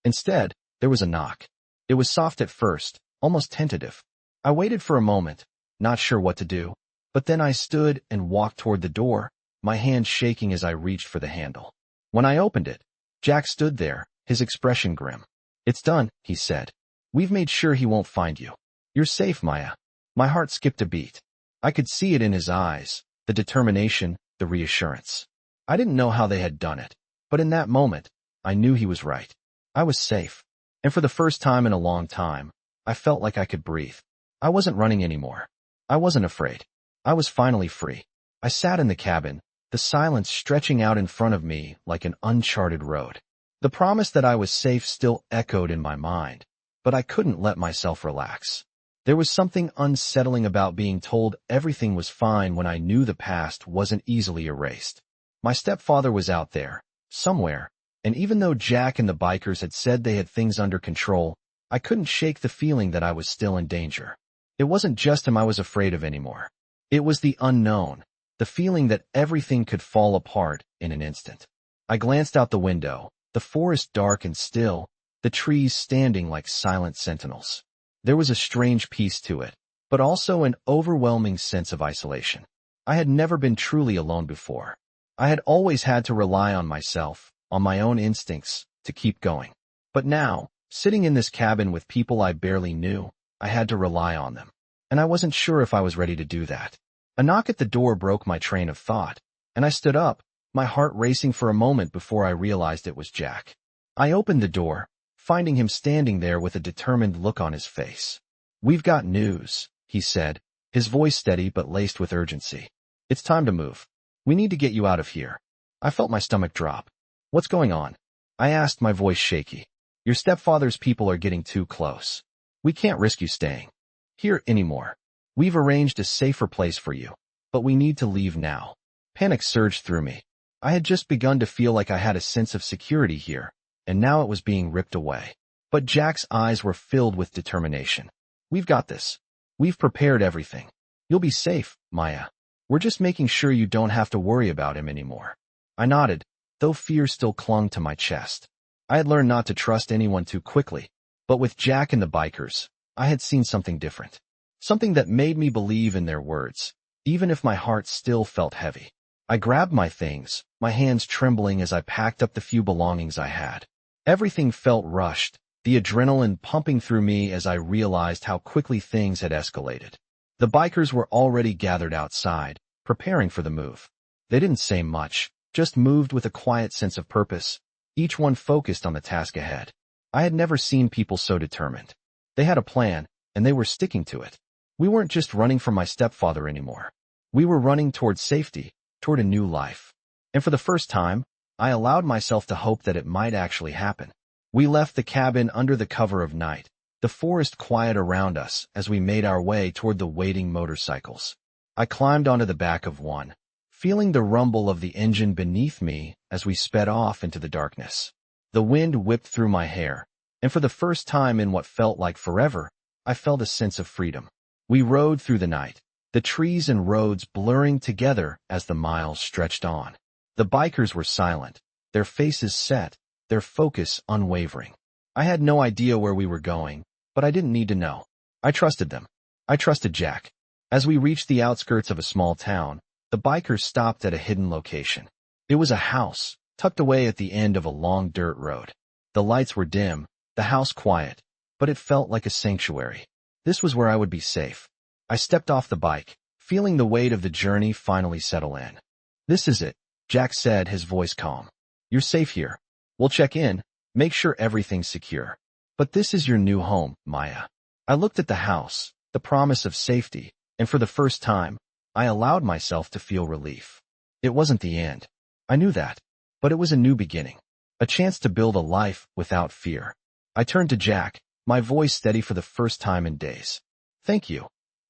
[SPEAKER 1] instead, there was a knock. It was soft at first, almost tentative. I waited for a moment, not sure what to do, but then I stood and walked toward the door, my hand shaking as I reached for the handle. When I opened it, Jack stood there, his expression grim. "It's done," he said. "We've made sure he won't find you. You're safe, Maya." My heart skipped a beat. I could see it in his eyes, the determination, the reassurance. I didn't know how they had done it, but in that moment, I knew he was right. I was safe. And for the first time in a long time, I felt like I could breathe. I wasn't running anymore. I wasn't afraid. I was finally free. I sat in the cabin, the silence stretching out in front of me like an uncharted road. The promise that I was safe still echoed in my mind, but I couldn't let myself relax. There was something unsettling about being told everything was fine when I knew the past wasn't easily erased. My stepfather was out there, somewhere, and even though Jack and the bikers had said they had things under control, I couldn't shake the feeling that I was still in danger. It wasn't just him I was afraid of anymore. It was the unknown, the feeling that everything could fall apart in an instant. I glanced out the window, the forest dark and still, the trees standing like silent sentinels. There was a strange peace to it, but also an overwhelming sense of isolation. I had never been truly alone before. I had always had to rely on myself, on my own instincts, to keep going. But now, sitting in this cabin with people I barely knew, I had to rely on them. And I wasn't sure if I was ready to do that. A knock at the door broke my train of thought, and I stood up, my heart racing for a moment before I realized it was Jack. I opened the door, finding him standing there with a determined look on his face. "We've got news," he said, his voice steady but laced with urgency. "It's time to move. We need to get you out of here." I felt my stomach drop. "What's going on?" I asked, my voice shaky. "Your stepfather's people are getting too close. We can't risk you staying here anymore. We've arranged a safer place for you, but we need to leave now." Panic surged through me. I had just begun to feel like I had a sense of security here, and now it was being ripped away. But Jack's eyes were filled with determination. "We've got this. We've prepared everything. You'll be safe, Maya. We're just making sure you don't have to worry about him anymore." I nodded, though fear still clung to my chest. I had learned not to trust anyone too quickly, but with Jack and the bikers, I had seen something different. Something that made me believe in their words, even if my heart still felt heavy. I grabbed my things, my hands trembling as I packed up the few belongings I had. Everything felt rushed, the adrenaline pumping through me as I realized how quickly things had escalated. The bikers were already gathered outside, preparing for the move. They didn't say much, just moved with a quiet sense of purpose, each one focused on the task ahead. I had never seen people so determined. They had a plan, and they were sticking to it. We weren't just running from my stepfather anymore. We were running toward safety, toward a new life. And for the first time, I allowed myself to hope that it might actually happen. We left the cabin under the cover of night, the forest quiet around us as we made our way toward the waiting motorcycles. I climbed onto the back of one, feeling the rumble of the engine beneath me as we sped off into the darkness. The wind whipped through my hair, and for the first time in what felt like forever, I felt a sense of freedom. We rode through the night, the trees and roads blurring together as the miles stretched on. The bikers were silent, their faces set, their focus unwavering. I had no idea where we were going, but I didn't need to know. I trusted them. I trusted Jack. As we reached the outskirts of a small town, the bikers stopped at a hidden location. It was a house, tucked away at the end of a long dirt road. The lights were dim, the house quiet, but it felt like a sanctuary. This was where I would be safe. I stepped off the bike, feeling the weight of the journey finally settle in. "This is it," Jack said, his voice calm. "You're safe here. We'll check in, make sure everything's secure. But this is your new home, Maya." I looked at the house, the promise of safety, and for the first time, I allowed myself to feel relief. It wasn't the end. I knew that. But it was a new beginning. A chance to build a life without fear. I turned to Jack, my voice steady for the first time in days. "Thank you,"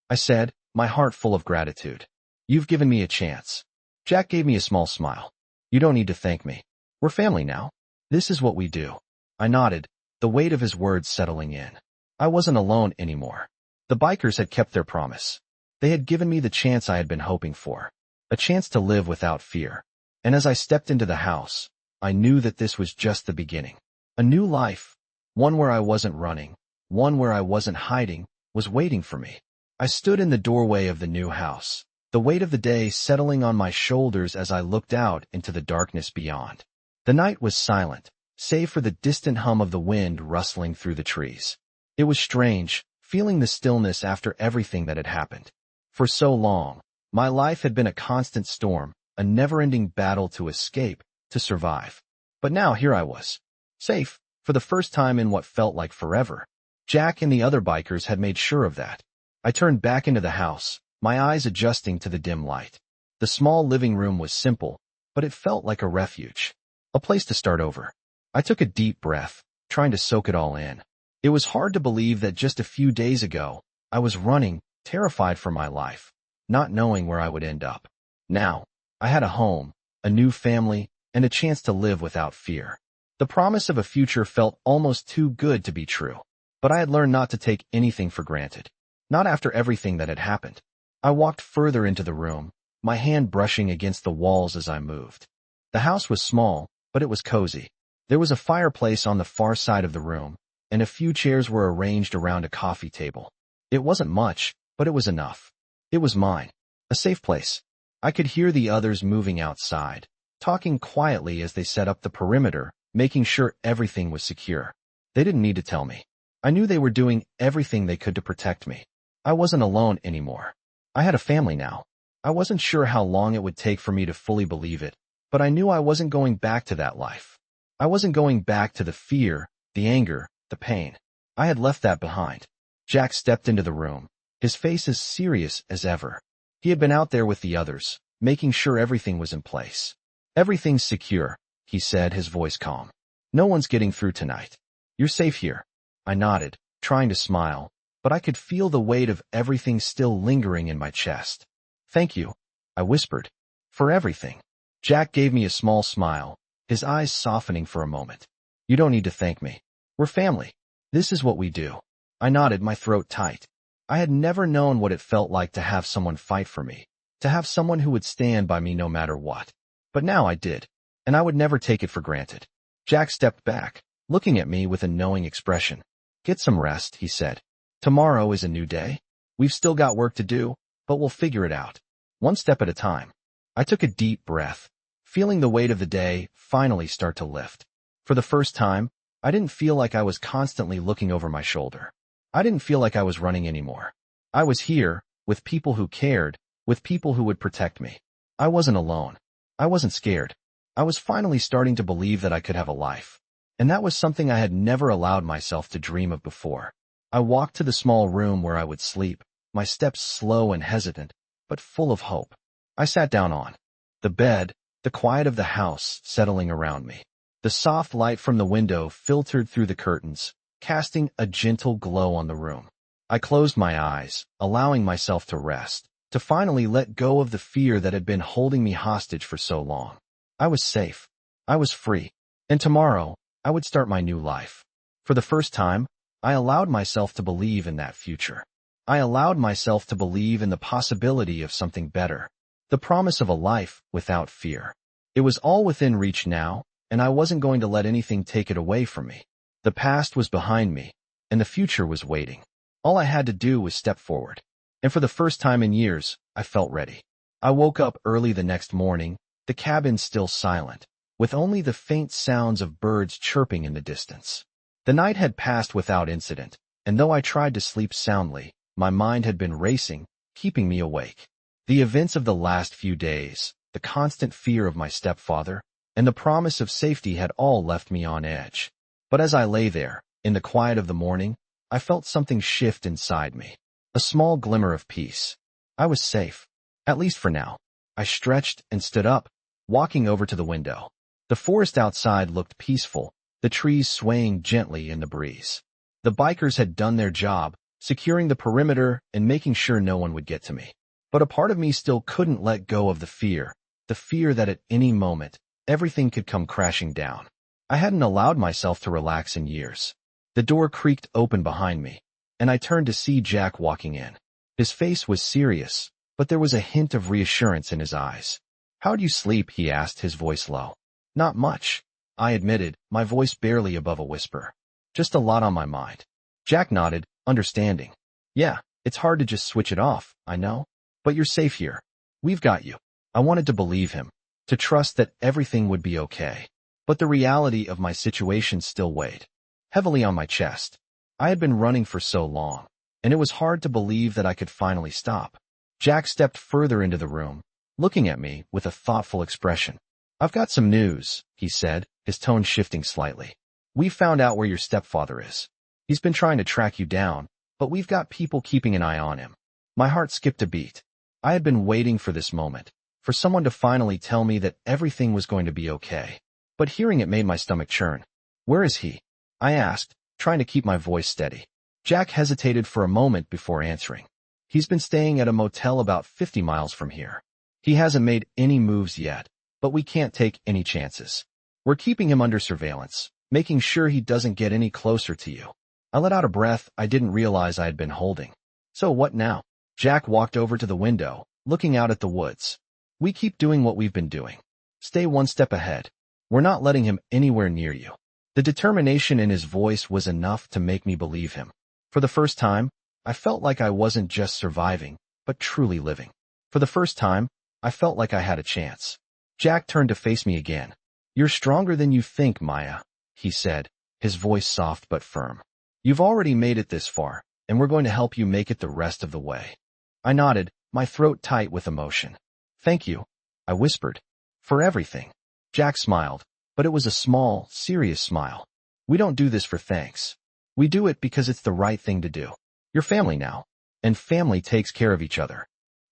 [SPEAKER 1] I said, my heart full of gratitude. "You've given me a chance." Jack gave me a small smile. "You don't need to thank me. We're family now. This is what we do." I nodded, the weight of his words settling in. I wasn't alone anymore. The bikers had kept their promise. They had given me the chance I had been hoping for. A chance to live without fear. And as I stepped into the house, I knew that this was just the beginning. A new life, one where I wasn't running, one where I wasn't hiding, was waiting for me. I stood in the doorway of the new house, the weight of the day settling on my shoulders as I looked out into the darkness beyond. The night was silent, save for the distant hum of the wind rustling through the trees. It was strange, feeling the stillness after everything that had happened. For so long, my life had been a constant storm, a never-ending battle to escape, to survive. But now here I was, safe, for the first time in what felt like forever. Jack and the other bikers had made sure of that. I turned back into the house, my eyes adjusting to the dim light. The small living room was simple, but it felt like a refuge, a place to start over. I took a deep breath, trying to soak it all in. It was hard to believe that just a few days ago, I was running, terrified for my life, not knowing where I would end up. Now, I had a home, a new family, and a chance to live without fear. The promise of a future felt almost too good to be true. But I had learned not to take anything for granted. Not after everything that had happened. I walked further into the room, my hand brushing against the walls as I moved. The house was small, but it was cozy. There was a fireplace on the far side of the room, and a few chairs were arranged around a coffee table. It wasn't much, but it was enough. It was mine. A safe place. I could hear the others moving outside, talking quietly as they set up the perimeter, making sure everything was secure. They didn't need to tell me. I knew they were doing everything they could to protect me. I wasn't alone anymore. I had a family now. I wasn't sure how long it would take for me to fully believe it, but I knew I wasn't going back to that life. I wasn't going back to the fear, the anger, the pain. I had left that behind. Jack stepped into the room, his face as serious as ever. He had been out there with the others, making sure everything was in place. "Everything's secure," he said, his voice calm. "No one's getting through tonight. You're safe here." I nodded, trying to smile, but I could feel the weight of everything still lingering in my chest. "Thank you," I whispered, "for everything." Jack gave me a small smile, his eyes softening for a moment. "You don't need to thank me. We're family. This is what we do." I nodded, my throat tight. I had never known what it felt like to have someone fight for me, to have someone who would stand by me no matter what. But now I did, and I would never take it for granted. Jack stepped back, looking at me with a knowing expression. "Get some rest," he said. "Tomorrow is a new day. We've still got work to do, but we'll figure it out. One step at a time." I took a deep breath, feeling the weight of the day finally start to lift. For the first time, I didn't feel like I was constantly looking over my shoulder. I didn't feel like I was running anymore. I was here, with people who cared, with people who would protect me. I wasn't alone. I wasn't scared. I was finally starting to believe that I could have a life. And that was something I had never allowed myself to dream of before. I walked to the small room where I would sleep, my steps slow and hesitant, but full of hope. I sat down on the bed, the quiet of the house settling around me. The soft light from the window filtered through the curtains, casting a gentle glow on the room. I closed my eyes, allowing myself to rest, to finally let go of the fear that had been holding me hostage for so long. I was safe. I was free. And tomorrow, I would start my new life. For the first time, I allowed myself to believe in that future. I allowed myself to believe in the possibility of something better, the promise of a life without fear. It was all within reach now, and I wasn't going to let anything take it away from me. The past was behind me, and the future was waiting. All I had to do was step forward. And for the first time in years, I felt ready. I woke up early the next morning, the cabin still silent, with only the faint sounds of birds chirping in the distance. The night had passed without incident, and though I tried to sleep soundly, my mind had been racing, keeping me awake. The events of the last few days, the constant fear of my stepfather, and the promise of safety had all left me on edge. But as I lay there, in the quiet of the morning, I felt something shift inside me. A small glimmer of peace. I was safe. At least for now. I stretched and stood up, walking over to the window. The forest outside looked peaceful, the trees swaying gently in the breeze. The bikers had done their job, securing the perimeter and making sure no one would get to me. But a part of me still couldn't let go of the fear that at any moment, everything could come crashing down. I hadn't allowed myself to relax in years. The door creaked open behind me, and I turned to see Jack walking in. His face was serious, but there was a hint of reassurance in his eyes. "How'd you sleep?" he asked, his voice low. "Not much," I admitted, my voice barely above a whisper. "Just a lot on my mind." Jack nodded, understanding. "Yeah, it's hard to just switch it off, I know. But you're safe here. We've got you." I wanted to believe him, to trust that everything would be okay. But the reality of my situation still weighed heavily on my chest. I had been running for so long, and it was hard to believe that I could finally stop. Jack stepped further into the room, looking at me with a thoughtful expression. I've got some news, he said, his tone shifting slightly. We found out where your stepfather is. He's been trying to track you down, but we've got people keeping an eye on him. My heart skipped a beat. I had been waiting for this moment, for someone to finally tell me that everything was going to be okay. But hearing it made my stomach churn. Where is he? I asked, trying to keep my voice steady. Jack hesitated for a moment before answering. He's been staying at a motel about 50 miles from here. He hasn't made any moves yet, but we can't take any chances. We're keeping him under surveillance, making sure he doesn't get any closer to you. I let out a breath I didn't realize I had been holding. So what now? Jack walked over to the window, looking out at the woods. We keep doing what we've been doing. Stay one step ahead. We're not letting him anywhere near you. The determination in his voice was enough to make me believe him. For the first time, I felt like I wasn't just surviving, but truly living. For the first time, I felt like I had a chance. Jack turned to face me again. You're stronger than you think, Maya, he said, his voice soft but firm. You've already made it this far, and we're going to help you make it the rest of the way. I nodded, my throat tight with emotion. Thank you, I whispered. For everything. Jack smiled, but it was a small, serious smile. We don't do this for thanks. We do it because it's the right thing to do. You're family now, and family takes care of each other.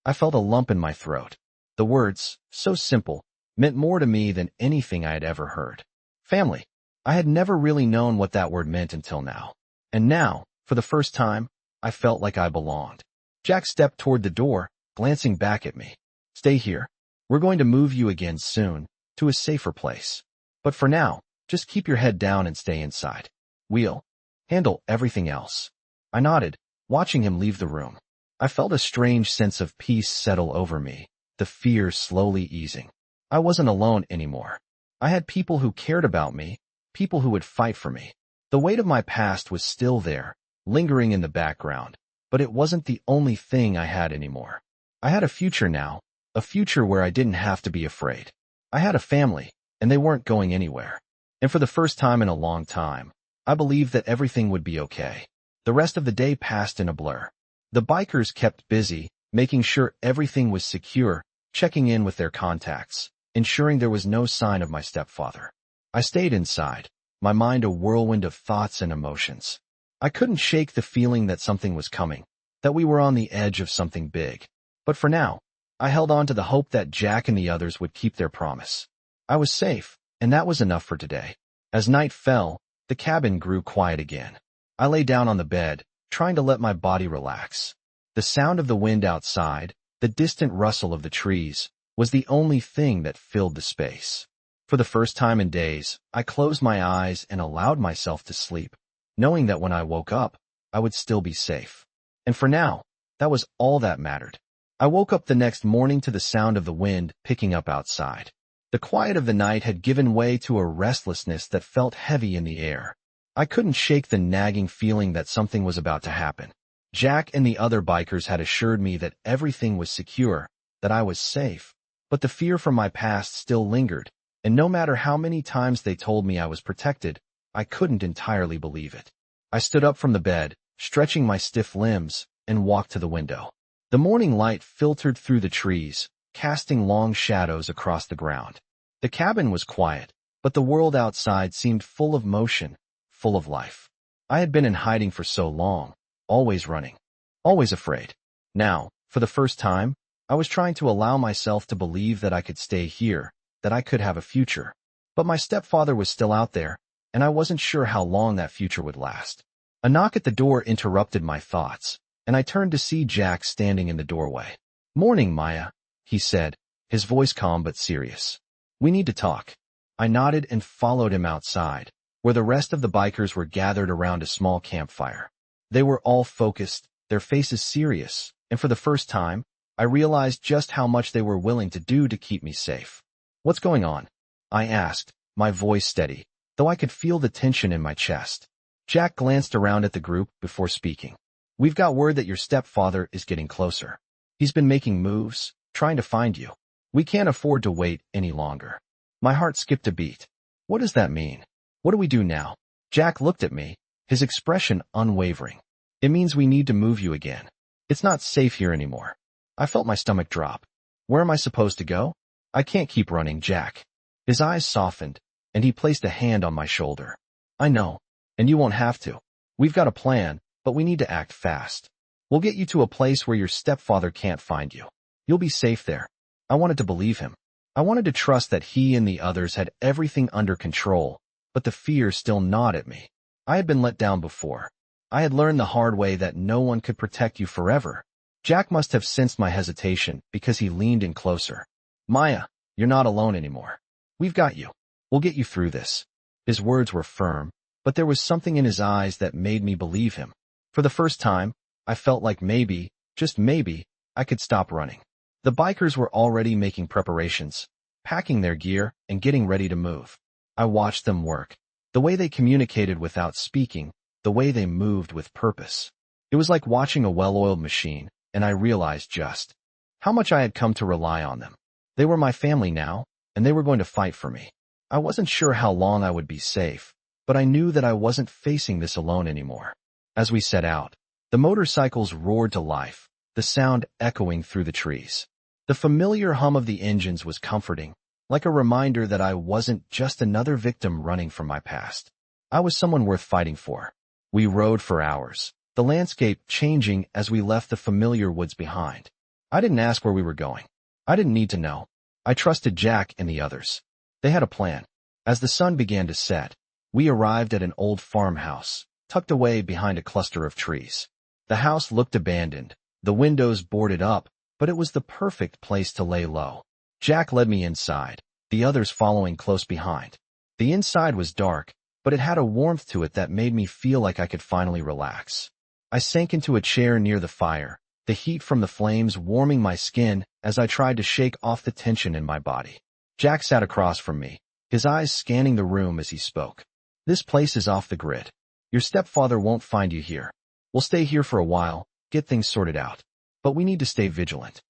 [SPEAKER 1] I felt a lump in my throat. The words, so simple, meant more to me than anything I had ever heard. Family. I had never really known what that word meant until now. And now, for the first time, I felt like I belonged. Jack stepped toward the door, glancing back at me. Stay here. We're going to move you again soon, to a safer place. But for now, just keep your head down and stay inside. We'll handle everything else. I nodded, watching him leave the room. I felt a strange sense of peace settle over me, the fear slowly easing. I wasn't alone anymore. I had people who cared about me, people who would fight for me. The weight of my past was still there, lingering in the background, but it wasn't the only thing I had anymore. I had a future now, a future where I didn't have to be afraid. I had a family, and they weren't going anywhere. And for the first time in a long time, I believed that everything would be okay. The rest of the day passed in a blur. The bikers kept busy, making sure everything was secure, checking in with their contacts, ensuring there was no sign of my stepfather. I stayed inside, my mind a whirlwind of thoughts and emotions. I couldn't shake the feeling that something was coming, that we were on the edge of something big. But for now, I held on to the hope that Jack and the others would keep their promise. I was safe, and that was enough for today. As night fell, the cabin grew quiet again. I lay down on the bed, trying to let my body relax. The sound of the wind outside, the distant rustle of the trees, was the only thing that filled the space. For the first time in days, I closed my eyes and allowed myself to sleep, knowing that when I woke up, I would still be safe. And for now, that was all that mattered. I woke up the next morning to the sound of the wind picking up outside. The quiet of the night had given way to a restlessness that felt heavy in the air. I couldn't shake the nagging feeling that something was about to happen. Jack and the other bikers had assured me that everything was secure, that I was safe, but the fear from my past still lingered, and no matter how many times they told me I was protected, I couldn't entirely believe it. I stood up from the bed, stretching my stiff limbs, and walked to the window. The morning light filtered through the trees, casting long shadows across the ground. The cabin was quiet, but the world outside seemed full of motion, full of life. I had been in hiding for so long, always running, always afraid. Now, for the first time, I was trying to allow myself to believe that I could stay here, that I could have a future. But my stepfather was still out there, and I wasn't sure how long that future would last. A knock at the door interrupted my thoughts, and I turned to see Jack standing in the doorway. "Morning, Maya," he said, his voice calm but serious. "We need to talk." I nodded and followed him outside, where the rest of the bikers were gathered around a small campfire. They were all focused, their faces serious, and for the first time, I realized just how much they were willing to do to keep me safe. "What's going on?" I asked, my voice steady, though I could feel the tension in my chest. Jack glanced around at the group before speaking. "We've got word that your stepfather is getting closer. He's been making moves, trying to find you. We can't afford to wait any longer." My heart skipped a beat. What does that mean? What do we do now? Jack looked at me, his expression unwavering. "It means we need to move you again. It's not safe here anymore. I felt my stomach drop. Where am I supposed to go? I can't keep running, Jack. His eyes softened, and he placed a hand on my shoulder. I know, and you won't have to. We've got a plan, but we need to act fast. We'll get you to a place where your stepfather can't find you. You'll be safe there. I wanted to believe him. I wanted to trust that he and the others had everything under control, but the fear still gnawed at me. I had been let down before. I had learned the hard way that no one could protect you forever. Jack must have sensed my hesitation because he leaned in closer. Maya, you're not alone anymore. We've got you. We'll get you through this. His words were firm, but there was something in his eyes that made me believe him. For the first time, I felt like maybe, just maybe, I could stop running. The bikers were already making preparations, packing their gear, and getting ready to move. I watched them work. The way they communicated without speaking, the way they moved with purpose. It was like watching a well-oiled machine, and I realized just how much I had come to rely on them. They were my family now, and they were going to fight for me. I wasn't sure how long I would be safe, but I knew that I wasn't facing this alone anymore. As we set out, the motorcycles roared to life, the sound echoing through the trees. The familiar hum of the engines was comforting, like a reminder that I wasn't just another victim running from my past. I was someone worth fighting for. We rode for hours, the landscape changing as we left the familiar woods behind. I didn't ask where we were going. I didn't need to know. I trusted Jack and the others. They had a plan. As the sun began to set, we arrived at an old farmhouse, tucked away behind a cluster of trees. The house looked abandoned, the windows boarded up, but it was the perfect place to lay low. Jack led me inside, the others following close behind. The inside was dark, but it had a warmth to it that made me feel like I could finally relax. I sank into a chair near the fire, the heat from the flames warming my skin as I tried to shake off the tension in my body. Jack sat across from me, his eyes scanning the room as he spoke. This place is off the grid. Your stepfather won't find you here. We'll stay here for a while, get things sorted out. But we need to stay vigilant.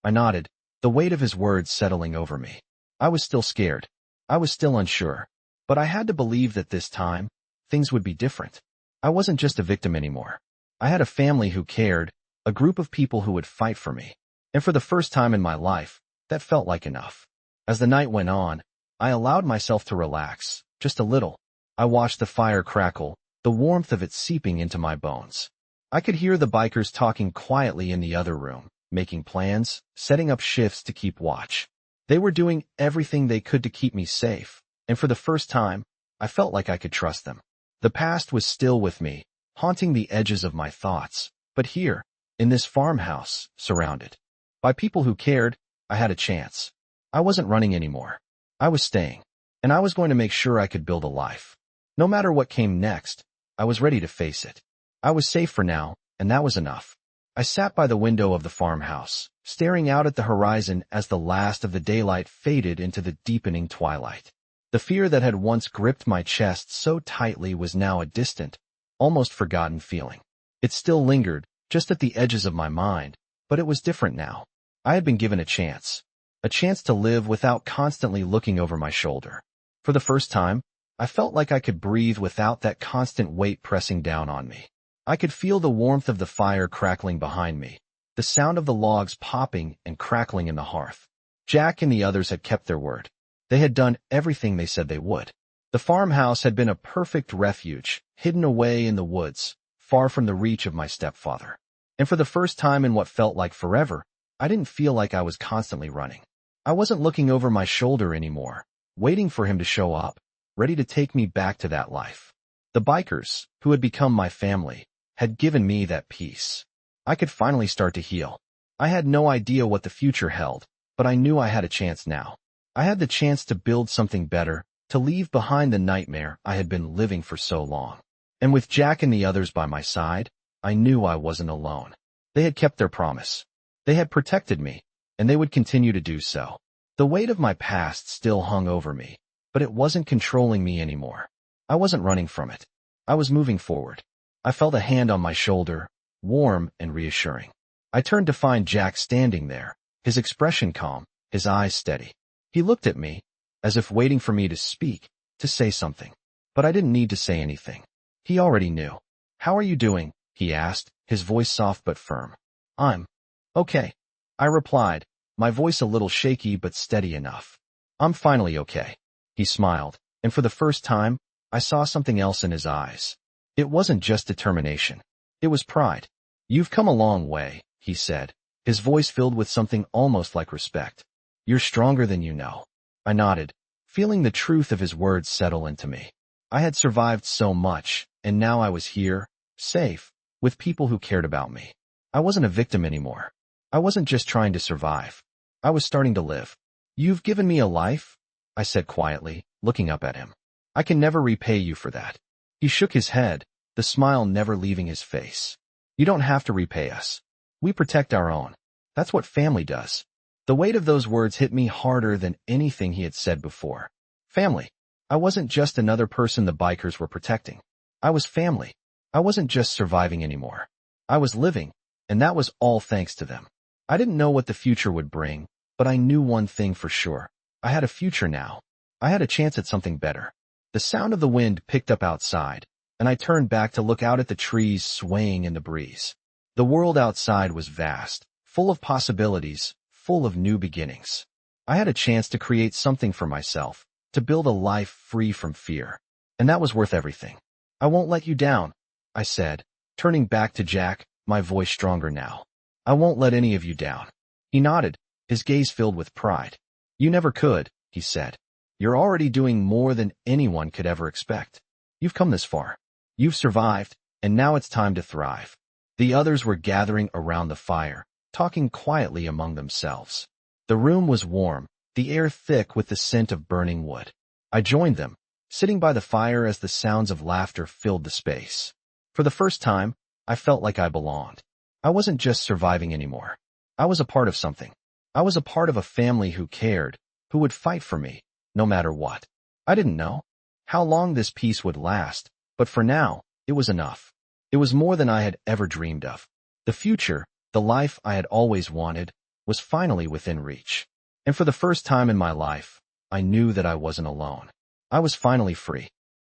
[SPEAKER 1] I nodded, the weight of his words settling over me. I was still scared. I was still unsure. But I had to believe that this time, things would be different. I wasn't just a victim anymore. I had a family who cared, a group of people who would fight for me. And for the first time in my life, that felt like enough. As the night went on, I allowed myself to relax, just a little. I watched the fire crackle, the warmth of it seeping into my bones. I could hear the bikers talking quietly in the other room, making plans, setting up shifts to keep watch. They were doing everything they could to keep me safe, and for the first time, I felt like I could trust them. The past was still with me, haunting the edges of my thoughts, but here, in this farmhouse, surrounded by people who cared, I had a chance. I wasn't running anymore. I was staying, and I was going to make sure I could build a life. No matter what came next, I was ready to face it. I was safe for now, and that was enough. I sat by the window of the farmhouse, staring out at the horizon as the last of the daylight faded into the deepening twilight. The fear that had once gripped my chest so tightly was now a distant, almost forgotten feeling. It still lingered, just at the edges of my mind, but it was different now. I had been given a chance to live without constantly looking over my shoulder. For the first time, I felt like I could breathe without that constant weight pressing down on me. I could feel the warmth of the fire crackling behind me, the sound of the logs popping and crackling in the hearth. Jack and the others had kept their word. They had done everything they said they would. The farmhouse had been a perfect refuge, hidden away in the woods, far from the reach of my stepfather. And for the first time in what felt like forever, I didn't feel like I was constantly running. I wasn't looking over my shoulder anymore, waiting for him to show up, ready to take me back to that life. The bikers, who had become my family, had given me that peace. I could finally start to heal. I had no idea what the future held, but I knew I had a chance now. I had the chance to build something better, to leave behind the nightmare I had been living for so long. And with Jack and the others by my side, I knew I wasn't alone. They had kept their promise. They had protected me, and they would continue to do so. The weight of my past still hung over me, but it wasn't controlling me anymore. I wasn't running from it. I was moving forward. I felt a hand on my shoulder, warm and reassuring. I turned to find Jack standing there, his expression calm, his eyes steady. He looked at me, as if waiting for me to speak, to say something. But I didn't need to say anything. He already knew. "How are you doing?" he asked, his voice soft but firm. "I'm okay." I replied, my voice a little shaky but steady enough. I'm finally okay. He smiled, and for the first time, I saw something else in his eyes. It wasn't just determination. It was pride. You've come a long way, he said, his voice filled with something almost like respect. You're stronger than you know. I nodded, feeling the truth of his words settle into me. I had survived so much, and now I was here, safe, with people who cared about me. I wasn't a victim anymore. I wasn't just trying to survive. I was starting to live. You've given me a life, I said quietly, looking up at him. I can never repay you for that. He shook his head, the smile never leaving his face. You don't have to repay us. We protect our own. That's what family does. The weight of those words hit me harder than anything he had said before. Family. I wasn't just another person the bikers were protecting. I was family. I wasn't just surviving anymore. I was living, and that was all thanks to them. I didn't know what the future would bring, but I knew one thing for sure. I had a future now. I had a chance at something better. The sound of the wind picked up outside, and I turned back to look out at the trees swaying in the breeze. The world outside was vast, full of possibilities, full of new beginnings. I had a chance to create something for myself, to build a life free from fear. And that was worth everything. I won't let you down, I said, turning back to Jack, my voice stronger now. I won't let any of you down. He nodded, his gaze filled with pride. You never could, he said. You're already doing more than anyone could ever expect. You've come this far. You've survived, and now it's time to thrive. The others were gathering around the fire, talking quietly among themselves. The room was warm, the air thick with the scent of burning wood. I joined them, sitting by the fire as the sounds of laughter filled the space. For the first time, I felt like I belonged. I wasn't just surviving anymore. I was a part of something. I was a part of a family who cared, who would fight for me, no matter what. I didn't know how long this peace would last, but for now, it was enough. It was more than I had ever dreamed of. The future, the life I had always wanted, was finally within reach. And for the first time in my life, I knew that I wasn't alone. I was finally free.